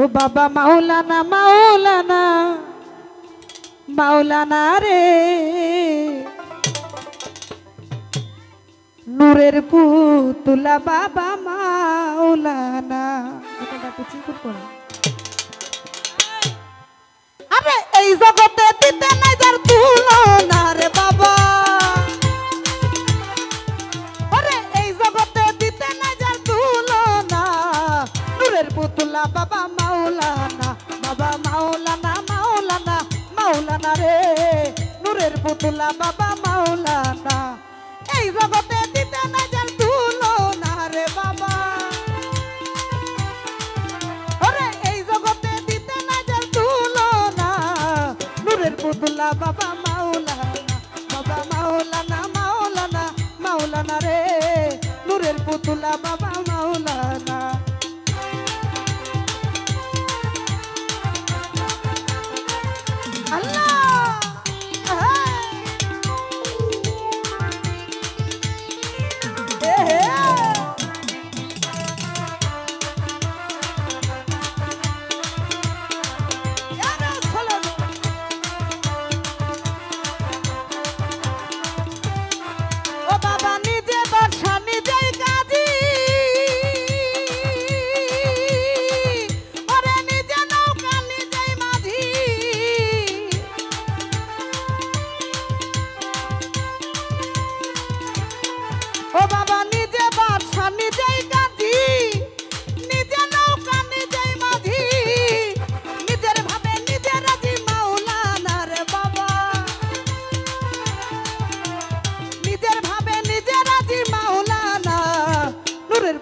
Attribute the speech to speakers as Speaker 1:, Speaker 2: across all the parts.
Speaker 1: ও বাবা মাওলানা মাওলানা মাওলানা রে নূরের পুতুলা বাবা মাওলানা। আরে এই জগতে দিতে নাই যার তুলনা রে বাবা, আরে এই জগতে দিতে নাই যার তুলনা, নূরের পুতুলা বাবা মাওলানা, বাবা মাওলানা মাওলানা মাওলানা রে নূরের পুতুলা বাবা মাওলানা। এই জগতে দিতে নাই যার তুলনা রে বাবা, আরে এই জগতে দিতে নাই যার তুলনা, নূরের পুতুলা বাবা মাওলানা, বাবা মাওলানা মাওলানা মাওলানা রে নূরের পুতুলা বাবা মাওলানা। আল্লাহ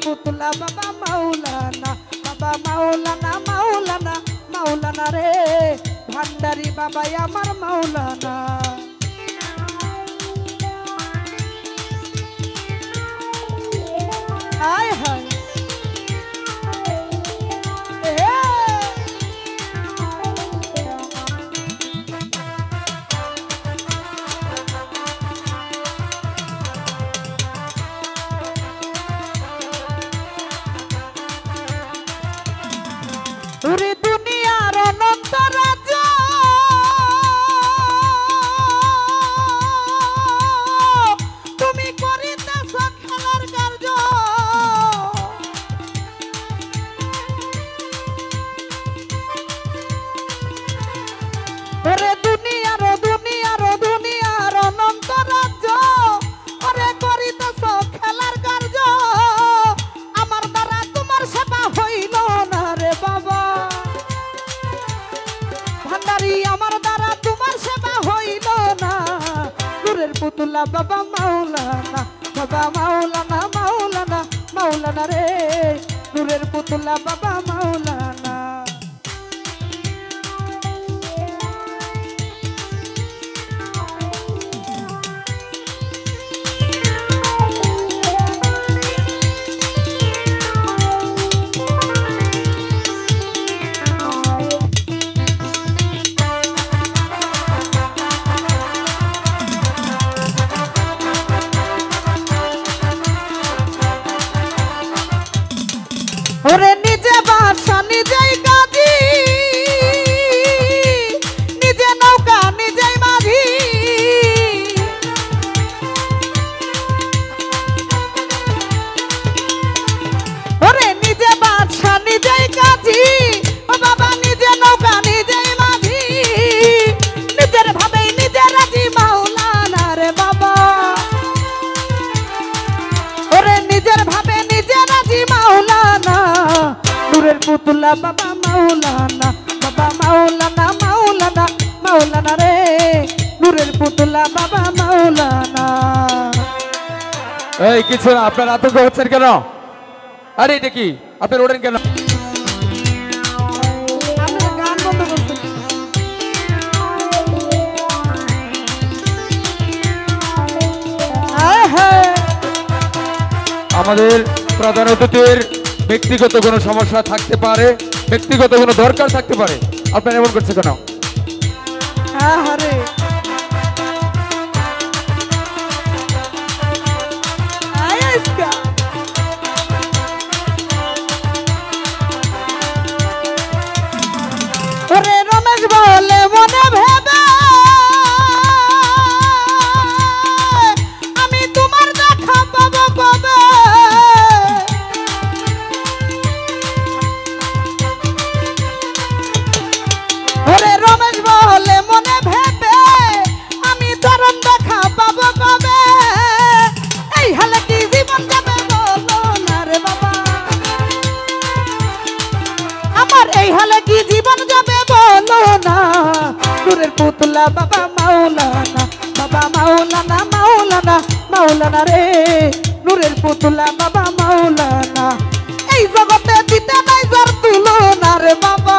Speaker 1: পুতুলা বাবা মাওলানা, বাবা মাওলানা মাওলানা মাওলানা রে ভান্ডারি বাবা আমার মাওলানা। হায় হায় ওরে দুনিয়ার অনন্ত রাজ্য, তুমি করিতেছ খেলার কার্য, ওরে দুনিয়ার দুনিয়ার দুনিয়ার অনন্ত রাজ্য, ওরে করিতেছ খেলার কার্য, আমার দ্বারা তোমার সেবা হইল না রে বাবা, ভান্ডারি আমার দ্বারা তোমার সেবা হইল না, নূরের পুতুলা বাবা মাওলানা, বাবা মাওলানা মাওলানা মাওলানা রে নূরের পুতুলা বাবা মাওলানা। ওরে নিজে বাসা নিজেই কাজী, নিজে নৌকা নিজেই মাঝি, ওরে নিজে বাসা নিজেই কাজী, ও বাবা নিজে নৌকা নিজেই মাঝি, নিজের ভাবেই নিজে রাজি মাওলানা রে বাবা, ওরে নিজের ভাবে নিজে রাজি মাওলানা, নূরের পুতুলা বাবা মাওলানা, বাবা মাওলানা মাওলানা মাওলানা রে নূরের পুতুলা বাবা মাওলানা।
Speaker 2: এই কিছু আপনার আতঙ্ক হচ্ছেন কেন? আরে এটা কি আপনার ওঠেন কেন?
Speaker 1: গান বন্ধ করছেন।
Speaker 2: আমাদের প্রধান অতিথির ব্যক্তিগত কোনো সমস্যা থাকতে পারে, ব্যক্তিগত কোনো দরকার থাকতে পারে, আপনারা এমন করছে কেন?
Speaker 1: আরে আয়াসকা না নূরের পুতুলা বাবা মাওলানা বাবা মাওলানা মাওলানা মাওলানা রে নূরের পুতুলা বাবা মাওলানা এই জগতে দিতে নাই যার তুলনা রে বাবা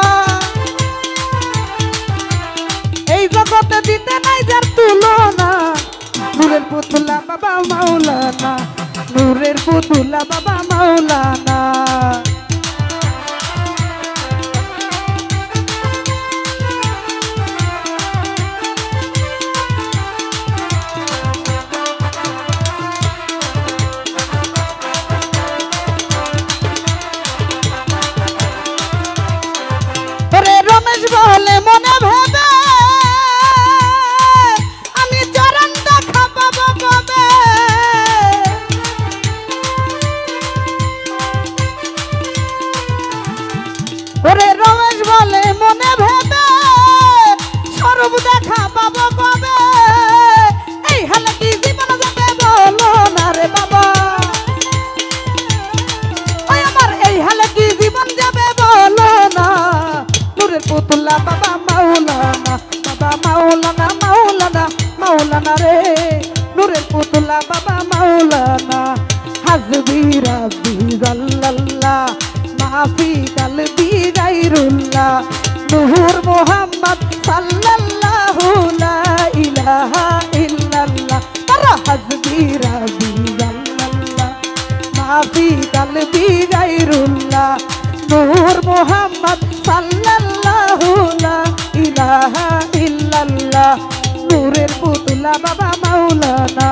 Speaker 1: এই জগতে দিতে নাই যার তুলনা নূরের পুতুলা বাবা মাওলানা নূরের পুতুলা বাবা মাওলানা রমেশ বলে মনে ভেবে আমি চরণ দেখা পাবো কবে ওরে রমেশ বলে মনে ভেবে স্বরূপ দেখা পাবো কবে এই হালে কি জীবন যাবে বলো না রে বাবা ওই আমার এই হালে কি জীবন যাবে বলো না নূরের পুতুলা বাবা মাওলানা বাবা মাওলানা মাওলানা মাওলানা রে নূরের পুতুলা বাবা মাওলানা হাসবি রাব্বি জাল্লাল্লাহ মাফি কালবি গায়রুল্লাহ নূর মুহাম্মদ সাল্লাল্লাহু লা ইলাহা ইল্লাল্লাহ তারা হাসবি রাব্বি জাল্লাল্লাহ মাফি কালবি গায়রুল্লাহ নূর মুহাম্মদ সাল্লাল্লাহু লা ইলাহা ইল্লাল্লাহ নূরের পুতুলা বাবা মাওলানা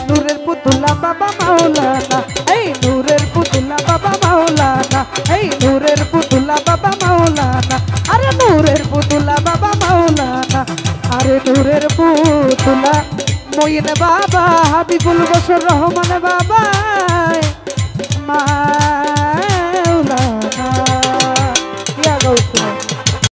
Speaker 1: নূরের পুতুলা বাবা মাওলানা এই নূরের পুতুলা বাবা মাওলানা এই নূরের পুতুলা বাবা মাওলানা আরে নূরের পুতুলা বাবা মাওলানা আরে নূরের পুতুলা মঈন বাবা হাবিবুল বশর রহমান বাবা মা